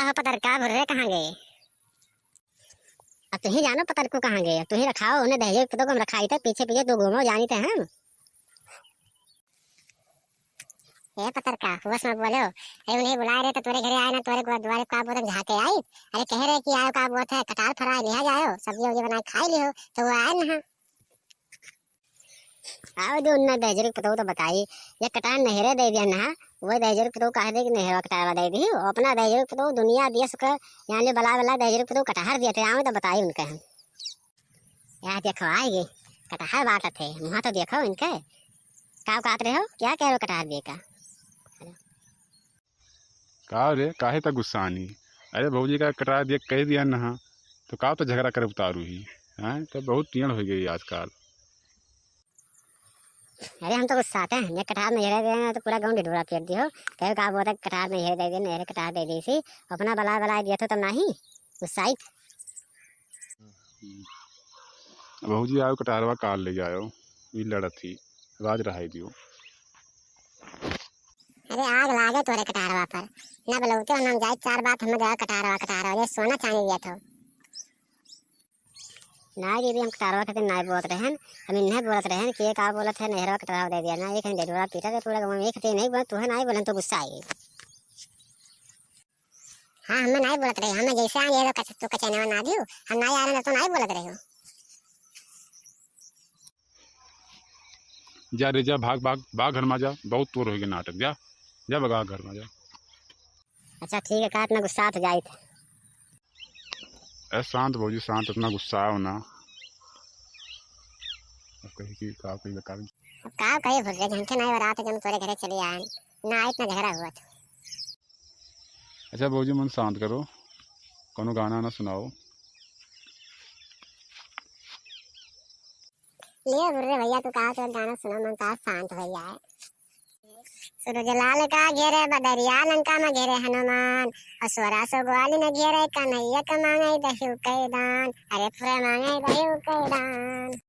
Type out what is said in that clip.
हो पतर का भुर्रे कहाँ गए? अब तुही जानो पतर को कहाँ गए? तुही रखाओ उन्हें दहेज पतो को हम रखाई थे पीछे पीछे तू घूमो जानी थे हम। ये पतर का बस मत बोलो। अरे उन्हें बुला रहे तो तुम्हारे घरे आए ना तुम्हारे द्वारे का बोतल झाके आई। अरे कह रहे कि आओ का बोत है कटार फराई लिया जाओ सब्जी वब्जी बना खाई लियो तो वो आए ना। आओ जो उन्ना दहेज पतो तो बताई ये कटार नहरे दे दिया ना वो दहेज पतो कह दे कि नहरा कटार दे दी अपना दहेज पतो दुनिया देश का यहाँ ले बला बला दहेज पतो कटार दिया थे आओ तो बताई उनके हम यहाँ देखो आएगी कटार बात थे वहाँ तो देखो इनके का काट रहे हो क्या कह रहे हो कटार दिए का रे काहे तक गुस्सा आनी। अरे भौजी का कटा दिया कह दिया ना तो का तो झगड़ा करे उतारू ही हैं तो बहुत टीण हो गई आजकल। अरे हम तो गुस्सा आते हैं ये कटार में हेरे दे तो पूरा गाँव ढिढोरा पीट दियो कहो का बोलता कटार में हेरे दे दिया नहरे कटार दे दी सी अपना बला बला दिया तो नहीं गुस्साई। भौजी आओ कटारवा काल ले जाओ ये लड़त थी राज रहा दियो। अरे आग लागे तोरे कटारवा पर ना बलौते हम जाए चार बात हम जगह कटारवा ये सोना चांदी दिया था ना ये भी हम कटारवा के दिन ना बोलत रहे हम इन्हें बोलत रहे कि का बोलत है नहरवा कटारवा दे दिया ना एक डेढ़वा पीटा तो पूरा गाँव में एक नहीं बोल तू है नहीं बोलन तो गुस्सा आई। हाँ हमें नहीं बोलत रहे हमें जैसे आए तो कचनवा ना दियो हम नहीं आ रहे तो नहीं बोलत रहे हो। जा रे जा भाग भाग भाग घर में जा बहुत तोर हो गया नाटक जा जा भगा घर में जा। अच्छा ठीक है का इतना गुस्सा तो जाए थे। ऐसा शांत भौजी शांत इतना गुस्सा आओ ना कहीं की का कोई बता अब का कहे भुर्रे झंके नहीं बरात जब तोरे घरे चली आए ना इतना झगड़ा हुआ था। अच्छा भौजी मन शांत करो कोनो गाना ना सुनाओ। लिए बुर्रे भैया तू कहा तो गाना सुना मन का शांत हो जाए। सूरज लाल का घेरे बदरिया लंका में घेरे हनुमान और सोरा सो ग्वाली न घेरे कन्हैया का मांगे दही कैदान अरे पूरा मांगे दही कैदान।